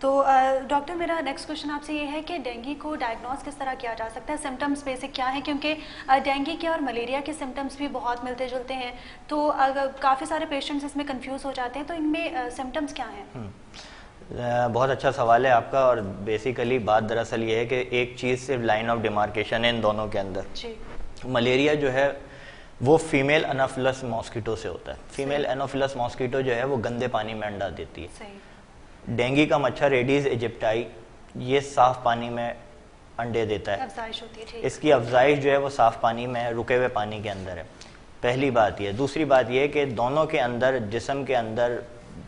تو ڈاکٹر میرا next question آپ سے یہ ہے کہ ڈینگی کو ڈائگنوز کس طرح کیا جا سکتا ہے؟ سمٹمس بیسک کیا ہیں؟ کیونکہ ڈینگی کے اور ملیریا کے سمٹمس بھی بہت ملتے جلتے ہیں، تو کافی سارے پیشنٹس اس میں کنفیوز ہو جاتے ہیں، تو ان میں سمٹمس کیا ہیں؟ بہت اچھا سوال ہے آپ کا، اور بیسیکلی بات دراصل یہ ہے کہ ایک چیز صرف لائن آف ڈیمارکیشن ہے ان دونوں کے اندر. جی. ملیریا جو ہے وہ فیمیل انوفلس ماسکیٹو سے ہوتا ہے. فیمیل انوفلس ماسکیٹو جو ہے وہ گندے پانی میں انڈا دیتی ہے. صحیح. ڈینگی کا مچھر ایڈیز ایجپٹائی یہ صاف پانی میں انڈے دیتا ہے. افزائش ہوتی ہے. ٹھیک. اس کی افزائش جو ہے وہ صاف پانی میں رکے ہوئے پانی کے اندر ہے. پہلی بات یہ. دوسری بات یہ کہ دونوں کے اندر جسم کے اندر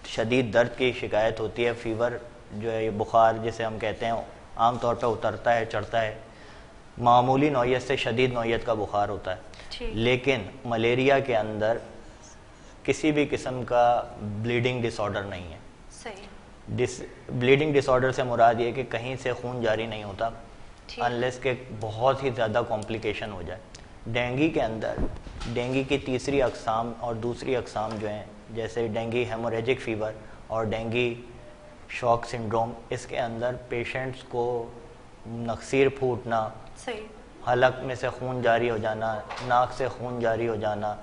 شدید درد کی شکایت ہوتی ہے. فیور جو ہے یہ بخار جسے ہم کہتے ہیں عام طور پہ اترتا ہے چڑھتا ہے. معمولی نوعیت سے شدید نوعیت کا بخار ہوتا ہے. لیکن ملیریا کے اندر کسی بھی قسم کا بلیڈنگ ڈس آرڈر نہیں ہے. صحیح. بلیڈنگ ڈس آرڈر سے مراد یہ کہ کہیں سے خون جاری نہیں ہوتا انلیس کہ بہت ہی زیادہ کمپلیکیشن ہو جائے. ڈینگی کے اندر ڈینگی کی تیسری اقسام اور دوسری اقسام جو ہیں جیسے ڈینگی ہیموریجک فیور اور ڈینگی شاک سنڈروم، اس کے اندر پیشنٹس کو نخسیر پھوٹنا، حلق میں سے خون جاری ہو جانا، ناک سے خون جاری ہو جانا،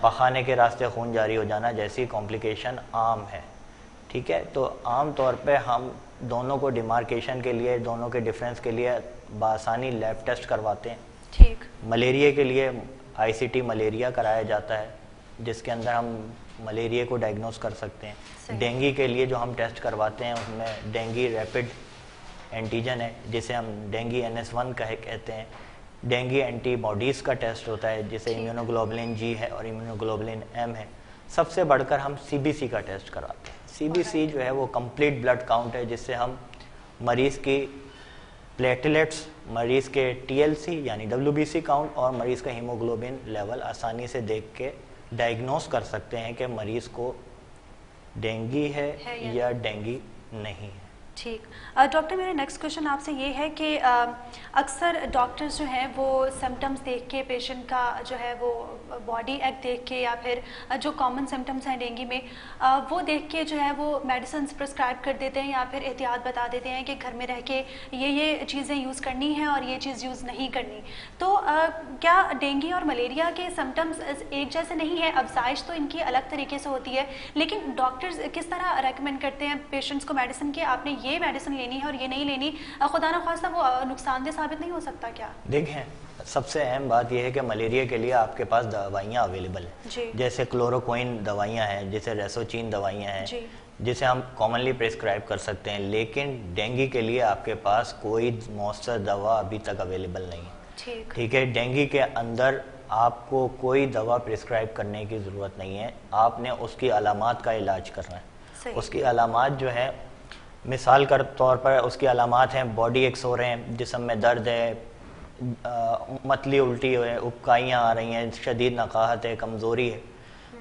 پخانے کے راستے خون جاری ہو جانا جیسی کمپلیکیشن عام ہے. ٹھیک ہے. تو عام طور پہ ہم دونوں کو ڈیمارکیشن کے لیے، دونوں کے ڈفرینس کے لیے بآسانی لیب ٹیسٹ کرواتے ہیں. ٹھیک. ملیریا کے لیے آئی سی ٹی ملیریا کرایا جاتا ہے جس کے اندر ہم ملیریا کو ڈائگنوز کر سکتے ہیں. ڈینگی کے لیے جو ہم ٹیسٹ کرواتے ہیں اس میں ڈینگی ریپڈ اینٹیجن ہے جسے ہم ڈینگی NS1 کہتے ہیں. ڈینگی اینٹی باڈیز کا ٹیسٹ ہوتا ہے جسے امیونوگلوبولن جی ہے اور امیونوگلوبولن ایم ہے. سب سے بڑھ کر ہم CBC کا ٹیسٹ کراتے ہیں. CBC جو ہے وہ کمپلیٹ بلڈ کاؤنٹ ہے جس سے ہم مریض کی پلیٹلیٹس، مریض کے TLC یعنی WBC کاؤنٹ اور مریض کا ہیموگلوبن لیول آسانی سے دیکھ کے ڈائگنوز کر سکتے ہیں کہ مریض کو ڈینگی ہے یا ڈینگی نہیں ہے. ٹھیک. ڈاکٹر میرا نیکسٹ کوشچن آپ سے یہ ہے کہ اکثر ڈاکٹرز جو ہیں وہ سمٹمز دیکھ کے پیشنٹ کا جو ہے وہ باڈی ایک دیکھ کے یا پھر جو کامن سمٹمز ہیں ڈینگی میں وہ دیکھ کے جو ہے وہ میڈیسنز پرسکرائب کر دیتے ہیں یا پھر احتیاط بتا دیتے ہیں کہ گھر میں رہ کے یہ چیزیں یوز کرنی ہیں اور یہ چیز یوز نہیں کرنی. تو کیا ڈینگی اور ملیریا کے سمٹمز ایک جیسے نہیں ہیں؟ افزائش تو ان کی الگ طریقے سے ہوتی ہے، لیکن ڈاکٹرز کس طرح ریکمینڈ کرتے ہیں پیشنٹس کو میڈیسن کہ آپ نے یہ میڈیسن لینی ہے اور یہ نہیں لینی؟ خدا نخواستہ وہ نقصان دہ ثابت نہیں ہو سکتا کیا؟ دیکھیں سب سے اہم بات یہ ہے کہ ملیریا کے لیے آپ کے پاس دوائیاں اویلیبل ہیں. جی. جیسے کلوروکوئن دوائیاں ہیں، جیسے ریسوچین دوائیاں ہیں. جی. جسے ہم کامنلی پرسکرائب کر سکتے ہیں. لیکن ڈینگی کے لیے آپ کے پاس کوئی مؤثر دوا ابھی تک اویلیبل نہیں ہے. ٹھیک ہے. ڈینگی کے اندر آپ کو کوئی دوا پرسکرائب کرنے کی ضرورت نہیں ہے. آپ نے اس کی علامات کا علاج کرنا ہے. اس کی علامات جو ہے مثال کے طور پر اس کی علامات ہیں باڈی ایکس ہو رہے ہیں، جسم میں درد ہے، متلی الٹی ہے، ابکائیاں آ رہی ہیں، شدید نقاہت ہے، کمزوری ہے.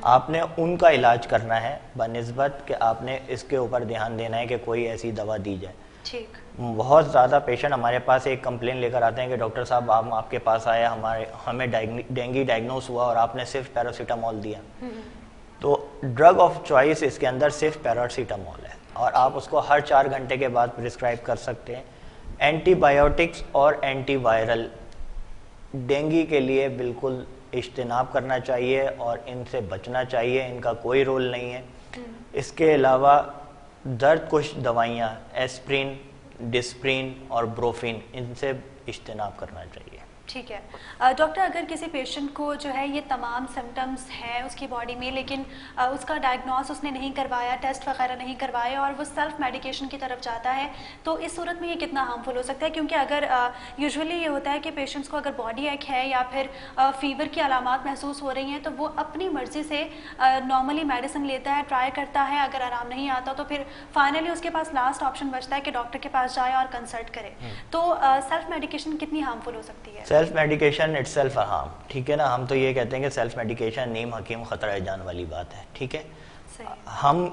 آپ نے ان کا علاج کرنا ہے بنسبت کہ آپ نے اس کے اوپر دھیان دینا ہے کہ کوئی ایسی دوا دی جائے. ٹھیک. بہت زیادہ پیشنٹ ہمارے پاس ایک کمپلین لے کر آتے ہیں کہ ڈاکٹر صاحب آپ کے پاس آیا، ہمیں ڈینگی ڈائگنوز ہوا اور آپ نے صرف پیراسیٹامول دیا. تو ڈرگ آف چوائس اس کے اندر صرف پیراسیٹامول ہے اور آپ اس کو ہر 4 گھنٹے کے بعد پرسکرائب کر سکتے ہیں. اینٹی بائیوٹکس اور اینٹی وائرل ڈینگی کے لیے بالکل اجتناب کرنا چاہیے اور ان سے بچنا چاہیے. ان کا کوئی رول نہیں ہے. اس کے علاوہ درد کش دوائیاں ایسپرین، ڈسپرین اور بروفین ان سے اجتناب کرنا چاہیے. ٹھیک ہے. ڈاکٹر اگر کسی پیشنٹ کو جو ہے یہ تمام سمٹمز ہیں اس کی باڈی میں لیکن اس کا ڈائگنوز اس نے نہیں کروایا، ٹیسٹ وغیرہ نہیں کروائے اور وہ سیلف میڈیکیشن کی طرف جاتا ہے تو اس صورت میں یہ کتنا ہارمفل ہو سکتا ہے؟ کیونکہ اگر یوزولی یہ ہوتا ہے کہ پیشنٹس کو اگر باڈی ایک ہے یا پھر فیور کی علامات محسوس ہو رہی ہیں تو وہ اپنی مرضی سے نارملی میڈیسن لیتا ہے، ٹرائی کرتا ہے. اگر آرام نہیں آتا تو پھر فائنلی اس کے پاس لاسٹ آپشن بچتا ہے کہ ڈاکٹر کے پاس جائے اور کنسلٹ کرے. تو سیلف میڈیکیشن کتنی ہارمفل ہو سکتی ہے؟ Self medication it self harm. ٹھیک ہے نا. ہم تو یہ کہتے ہیں کہ سیلف میڈیکیشن نیم حکیم خطرہ جان والی بات ہے. ٹھیک ہے. ہم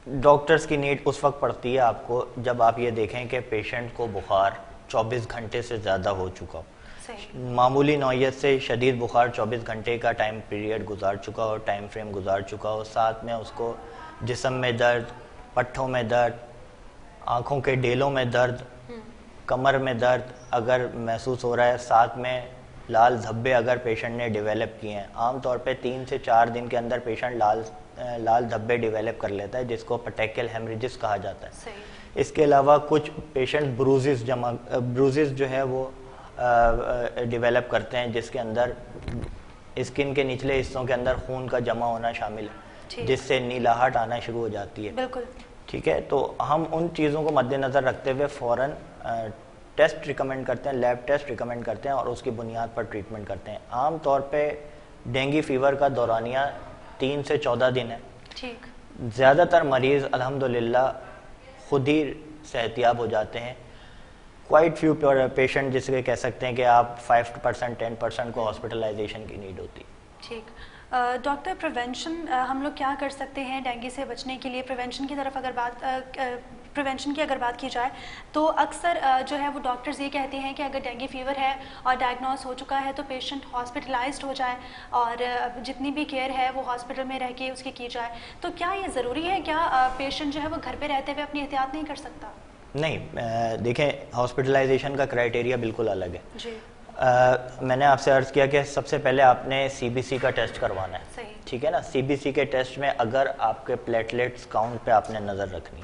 ڈاکٹرز کی نیڈ اس وقت پڑتی ہے آپ کو جب آپ یہ دیکھیں کہ پیشنٹ کو بخار 24 گھنٹے سے زیادہ ہو چکا ہو. معمولی نوعیت سے شدید بخار 24 گھنٹے کا ٹائم پیریڈ گزار چکا ہو، ٹائم فریم گزار چکا ہو. ساتھ میں اس کو جسم میں درد، پٹھوں میں درد، آنکھوں کے ڈیلوں میں درد, کمر میں درد اگر محسوس ہو رہا ہے, ساتھ میں لال دھبے اگر پیشنٹ نے ڈیولپ کیے ہیں, عام طور پہ 3 سے 4 دن کے اندر پیشنٹ لال دھبے ڈیولپ کر لیتا ہے جس کو پٹیکل ہیمریجز کہا جاتا ہے. اس کے علاوہ کچھ پیشنٹ بروزز جو ہے وہ ڈیولپ کرتے ہیں جس کے اندر اسکن کے نچلے حصوں کے اندر خون کا جمع ہونا شامل ہے, جس سے نیلاہٹ آنا شروع ہو جاتی ہے. بالکل ٹھیک ہے, تو ہم ان چیزوں کو مد نظر رکھتے ہوئے فوراً ٹیسٹ ریکمینڈ کرتے ہیں, لیب ٹیسٹ ریکمینڈ کرتے ہیں اور اس کی بنیاد پر ٹریٹمنٹ کرتے ہیں. عام طور پہ ڈینگی فیور کا دورانیہ 3 سے 14 دن ہے. ٹھیک. زیادہ تر مریض الحمدللہ خود ہی صحتیاب ہو جاتے ہیں. کوائٹ فیو پیشنٹ جس کے کہہ سکتے ہیں کہ آپ 5% 10% کو ہاسپٹلائزیشن کی نیڈ ہوتی. ٹھیک. ڈاکٹر پریونشن ہم لوگ کیا کر سکتے ہیں ڈینگی سے بچنے کے لیے؟ پریونشن کی طرف پریونشن کی اگر بات کی جائے تو اکثر جو ہے وہ ڈاکٹرز یہ کہتے ہیں کہ اگر ڈینگی فیور ہے اور ڈائگنوز ہو چکا ہے تو پیشنٹ ہاسپٹلائزڈ ہو جائے اور جتنی بھی کیئر ہے وہ ہاسپٹل میں رہ کے اس کی جائے. تو کیا یہ ضروری ہے؟ کیا پیشنٹ جو ہے وہ گھر پہ رہتے ہوئے اپنی احتیاط نہیں کر سکتا؟ نہیں, دیکھیں ہاسپٹلائزیشن کا کرائٹیریا بالکل الگ ہے. جی. میں نے آپ سے عرض کیا کہ سب سے پہلے آپ نے سی بی سی کا ٹیسٹ کروانا ہے. صحیح. ٹھیک ہے نا, سی بی سی کے ٹیسٹ میں اگر آپ کے پلیٹلیٹس کاؤنٹ پہ آپ نے نظر رکھنی.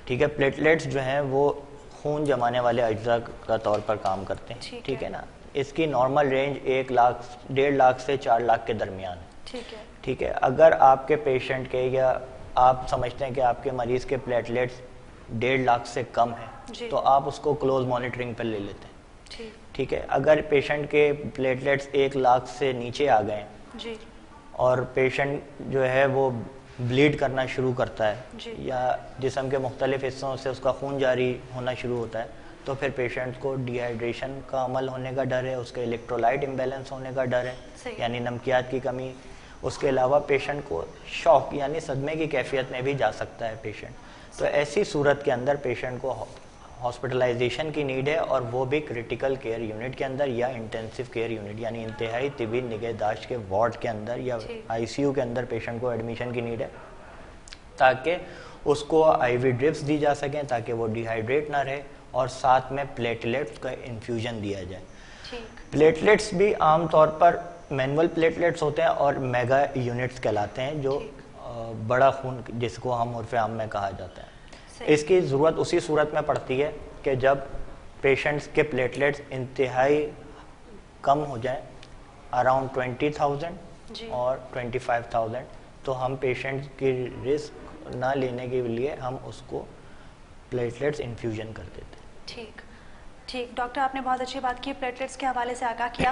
ٹھیک ہے, پلیٹلیٹس جو ہیں وہ خون جمانے والے اجزاء کا طور پر کام کرتے ہیں. ٹھیک ہے نا, اس کی نارمل رینج 1 لاکھ 1.5 لاکھ سے 4 لاکھ کے درمیان ہے. ٹھیک ہے, اگر آپ کے پیشنٹ کے یا آپ سمجھتے ہیں کہ آپ کے مریض کے پلیٹلیٹس 1.5 لاکھ سے کم ہیں تو آپ اس کو کلوز مانیٹرنگ پر لے لیتے ہیں. ٹھیک ہے, اگر پیشنٹ کے پلیٹلیٹس 1 لاکھ سے نیچے آ گئے ہیں اور پیشنٹ جو ہے وہ بلیڈ کرنا شروع کرتا ہے یا جسم کے مختلف حصوں سے اس کا خون جاری ہونا شروع ہوتا ہے تو پھر پیشنٹ کو ڈی ہائیڈریشن کا عمل ہونے کا ڈر ہے, اس کے الیکٹرولائٹ امبیلنس ہونے کا ڈر ہے یعنی نمکیات کی کمی. اس کے علاوہ پیشنٹ کو شوک یعنی صدمے کی کیفیت میں بھی جا سکتا ہے پیشنٹ. تو ایسی صورت کے اندر پیشنٹ کو ہاسپٹلائزیشن کی نیڈ ہے اور وہ بھی کریٹیکل کیئر یونٹ کے اندر یا انٹینسو کیئر یونٹ یعنی انتہائی طبی نگہداشت کے وارڈ کے اندر یا آئی سی یو کے اندر پیشنٹ کو ایڈمیشن کی نیڈ ہے تاکہ اس کو آئی وی ڈرپس دی جا سکیں تاکہ وہ ڈی ہائیڈریٹ نہ رہے اور ساتھ میں پلیٹلیٹس کا انفیوژن دیا جائے. پلیٹلیٹس بھی عام طور پر مینول پلیٹلیٹس ہوتے ہیں اور میگا یونٹس کہلاتے ہیں جو بڑا خون جس کو ہم عرف عام میں کہا جاتا ہے. اس کی ضرورت اسی صورت میں پڑتی ہے کہ جب پیشنٹس کے پلیٹلیٹس انتہائی کم ہو جائیں اراؤنڈ 20,000 اور 25,000 تو ہم پیشنٹ کی رسک نہ لینے کے لیے ہم اس کو پلیٹلیٹس انفیوژن کر دیتے ہیں. ٹھیک. ڈاکٹر آپ نے بہت اچھی بات کی, پلیٹلیٹس کے حوالے سے آگاہ کیا.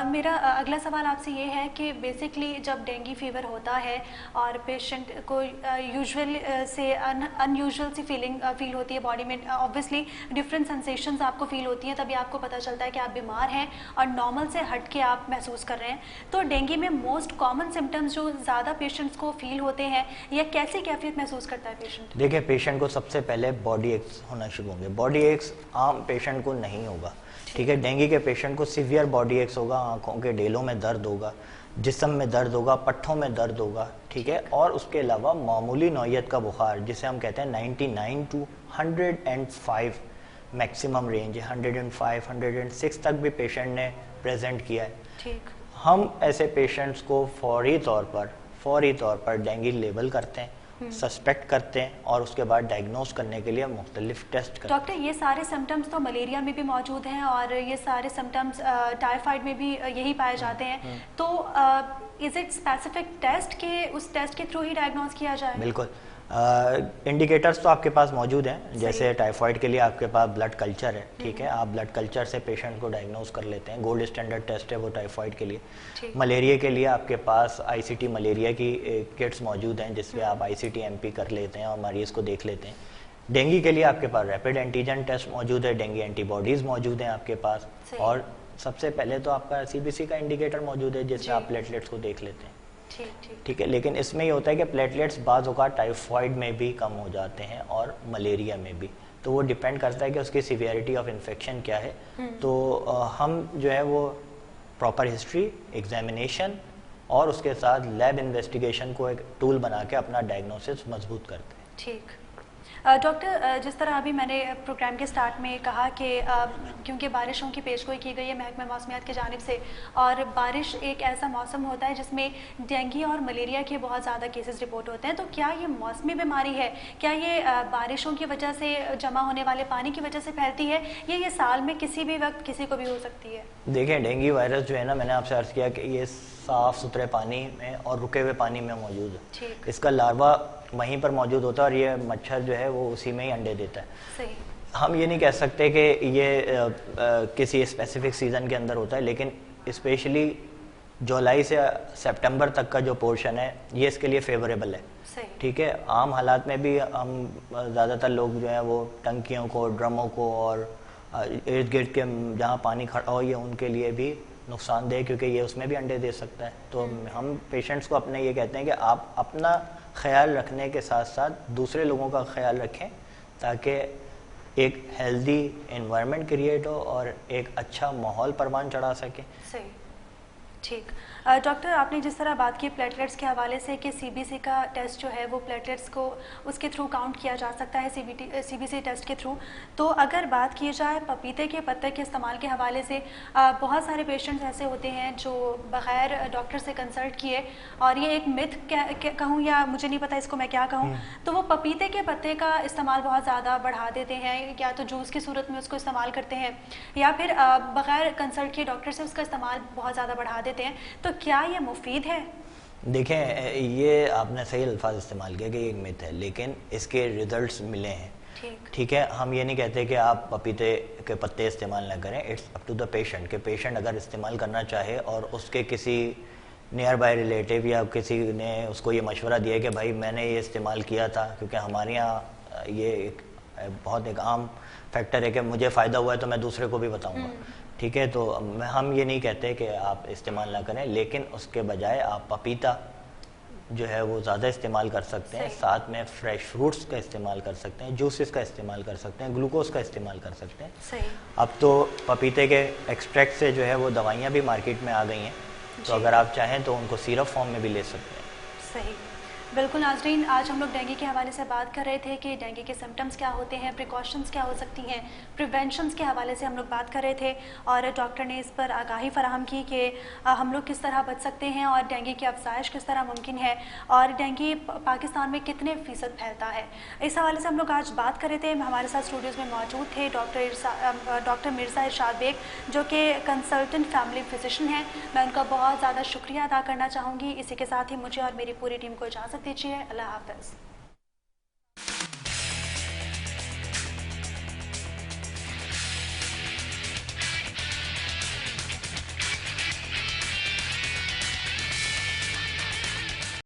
میرا اگلا سوال آپ سے یہ ہے کہ بیسکلی جب ڈینگی فیور ہوتا ہے اور پیشنٹ کو یوزول سے ان یوزول سی فیل ہوتی ہے باڈی میں, آبویسلی ڈفرینٹ سینسیشنز آپ کو فیل ہوتی ہیں, تبھی آپ کو پتہ چلتا ہے کہ آپ بیمار ہیں اور نارمل سے ہٹ کے آپ محسوس کر رہے ہیں. تو ڈینگی میں موسٹ کامن سمٹمز جو زیادہ پیشنٹس کو فیل ہوتے ہیں یا کیسی کیفیت محسوس کرتا ہے پیشنٹ؟ دیکھیں, پیشنٹ کو سب سے پہلے باڈی ایکس ہونا شروع ہوں گے. باڈی ایکس عام پیشنٹ کو نہیں ہوگا. ٹھیک ہے, ڈینگی کے پیشنٹ کو سیویئر باڈی ایکس ہوگا, آنکھوں کے ڈیلوں میں درد ہوگا, جسم میں درد ہوگا, پٹھوں میں درد ہوگا. ٹھیک ہے, اور اس کے علاوہ معمولی نوعیت کا بخار جسے ہم کہتے ہیں 99 to 105 میکسیمم رینج ہے, 105 106 تک بھی پیشنٹ نے پریزنٹ کیا ہے. ہم ایسے پیشنٹس کو فوری طور پر ڈینگی لیبل کرتے ہیں, سسپیکٹ کرتے ہیں اور اس کے بعد ڈائگنوز کرنے کے لیے مختلف ٹیسٹ کرتے ہیں. ڈاکٹر, یہ سارے سمٹمز تو ملیریا میں بھی موجود ہیں اور یہ سارے سمٹمز ٹائیفائڈ میں بھی یہی پائے جاتے ہیں, تو از اٹ اسپیسیفک ٹیسٹ کہ اس ٹیسٹ کے تھرو ہی ڈائگنوز کیا جائے؟ بالکل, انڈیکیٹرز تو آپ کے پاس موجود ہیں. جیسے ٹائیفائڈ کے لیے آپ کے پاس بلڈ کلچر ہے. ٹھیک ہے, آپ بلڈ کلچر سے پیشنٹ کو ڈائگنوز کر لیتے ہیں, گولڈ اسٹینڈرڈ ٹیسٹ ہے وہ ٹائیفائڈ کے لیے. ملیریا کے لیے آپ کے پاس آئی سی ٹی ملیریا کی کٹس موجود ہیں جس پہ آپ آئی سی ٹی ایم پی کر لیتے ہیں اور مریض کو دیکھ لیتے ہیں. ڈینگی کے لیے آپ کے پاس ریپڈ اینٹیجن ٹیسٹ موجود ہے, ڈینگی اینٹی باڈیز موجود ہیں آپ کے پاس, اور سب سے پہلے تو آپ کا سی بی سی کا انڈیکیٹر موجود ہے جس سے آپ پلیٹلیٹس کو دیکھ لیتے ہیں. ٹھیک ہے, لیکن اس میں یہ ہوتا ہے کہ پلیٹلیٹس بعض اوقات ٹائیفائڈ میں بھی کم ہو جاتے ہیں اور ملیریا میں بھی, تو وہ ڈیپینڈ کرتا ہے کہ اس کی سیویئرٹی آف انفیکشن کیا ہے. تو ہم جو ہے وہ پراپر ہسٹری, ایگزامینیشن اور اس کے ساتھ لیب انویسٹیگیشن کو ایک ٹول بنا کے اپنا ڈائگنوسس مضبوط کرتے ہیں. ٹھیک. ڈاکٹر، جس طرح ابھی میں نے پروگرام کے سٹارٹ میں کہا کہ کیونکہ بارشوں کی پیشگوئی کی گئی ہے محکمہ موسمیات کی جانب سے، اور بارش ایک ایسا موسم ہوتا ہے جس میں ڈینگی اور ملیریا کے بہت زیادہ کیسز رپورٹ ہوتے ہیں، تو کیا یہ موسمی بیماری ہے؟ کیا یہ بارشوں کی وجہ سے جمع ہونے والے پانی کی وجہ سے پھیلتی ہے، یا یہ سال میں کسی بھی وقت کسی کو بھی ہو سکتی ہے؟ دیکھیں، ڈینگی وائرس جو ہے نا، میں نے آپ سے عرض کیا کہ یہ صاف ستھرے پانی میں اور رکے ہوئے پانی میں موجود ہے. اس کا لاروا وہیں پر موجود ہوتا ہے اور یہ مچھر جو ہے وہ اسی میں ہی انڈے دیتا ہے. صحیح. ہم یہ نہیں کہہ سکتے کہ یہ کسی اسپیسیفک سیزن کے اندر ہوتا ہے، لیکن اسپیشلی جولائی سے سپٹمبر تک کا جو پورشن ہے یہ اس کے لیے فیوریبل ہے. ٹھیک ہے. عام حالات میں بھی ہم زیادہ تر لوگ جو ہیں وہ ٹنکیوں کو، ڈرموں کو اور ارد گرد کے جہاں پانی کھڑا ہو یہ ان کے لیے بھی نقصان دہ، کیونکہ یہ اس میں بھی انڈے دے سکتا ہے. تو ہم پیشنٹس کو اپنے یہ کہتے ہیں کہ آپ اپنا خیال رکھنے کے ساتھ ساتھ دوسرے لوگوں کا خیال رکھیں تاکہ ایک ہیلدی انوائرمنٹ کریٹ ہو اور ایک اچھا ماحول پروان چڑھا سکیں. صحیح. ٹھیک. ڈاکٹر، آپ نے جس طرح بات کی پلیٹلیٹس کے حوالے سے کہ سی بی سی کا ٹیسٹ جو ہے وہ پلیٹلیٹس کو اس کے تھرو کاؤنٹ کیا جا سکتا ہے سی بی سی ٹیسٹ کے تھرو، تو اگر بات کی جائے پپیتے کے پتے کے استعمال کے حوالے سے، بہت سارے پیشنٹس ایسے ہوتے ہیں جو بغیر ڈاکٹر سے کنسلٹ کیے، اور یہ ایک متھ کہوں یا مجھے نہیں پتہ اس کو میں کیا کہوں، تو وہ پپیتے کے پتے کا استعمال بہت زیادہ بڑھا دیتے ہیں، یا تو جوس کی صورت میں اس کو استعمال کرتے ہیں یا پھر بغیر کنسلٹ کیے ڈاکٹر سے اس کا استعمال بہت زیادہ بڑھا دیتے ہیں. تو کیا یہ مفید ہے؟ دیکھیں، یہ آپ نے صحیح الفاظ استعمال کیا کہ یہ ایک مت ہے، لیکن اس کے ریزلٹس ملے ہیں. ٹھیک ہے. ہم یہ نہیں کہتے کہ آپ پپیتے کے پتے استعمال نہ کریں. It's up to the patient کہ پیشنٹ اگر استعمال کرنا چاہے اور اس کے کسی نیئر بائی ریلیٹیو یا کسی نے اس کو یہ مشورہ دیا کہ بھائی میں نے یہ استعمال کیا تھا، کیونکہ ہمارے یہاں یہ ایک بہت ایک عام فیکٹر ہے کہ مجھے فائدہ ہوا ہے تو میں دوسرے کو بھی بتاؤں گا. ٹھیک ہے. تو ہم یہ نہیں کہتے کہ آپ استعمال نہ کریں، لیکن اس کے بجائے آپ پپیتا جو ہے وہ زیادہ استعمال کر سکتے ہیں. ساتھ میں فریش فروٹس کا استعمال کر سکتے ہیں، جوسز کا استعمال کر سکتے ہیں، گلوکوز کا استعمال کر سکتے ہیں. اب تو پپیتے کے ایکسٹریکٹ سے جو ہے وہ دوائیاں بھی مارکیٹ میں آ گئی ہیں، تو اگر آپ چاہیں تو ان کو سیرپ فارم میں بھی لے سکتے ہیں. صحیح. بالکل. ناظرین، آج ہم لوگ ڈینگی کے حوالے سے بات کر رہے تھے کہ ڈینگی کے سمٹمز کیا ہوتے ہیں، پریکاشنز کیا ہو سکتی ہیں، پریونشنز کے حوالے سے ہم لوگ بات کر رہے تھے، اور ڈاکٹر نے اس پر آگاہی فراہم کی کہ ہم لوگ کس طرح بچ سکتے ہیں اور ڈینگی کی افزائش کس طرح ممکن ہے، اور ڈینگی پاکستان میں کتنے فیصد پھیلتا ہے. اس حوالے سے ہم لوگ آج بات کر رہے تھے. ہمارے ساتھ اسٹوڈیوز میں موجود تھے ڈاکٹر مرزا ارشاد بیگ، جو کہ کنسلٹنٹ فیملی فزیشین ہیں. میں ان کا بہت زیادہ شکریہ ادا کرنا چاہوں گی. اسی کے ساتھ ہی مجھے اور میری پوری ٹیم کو اجازت دیجیے. اللہ حافظ.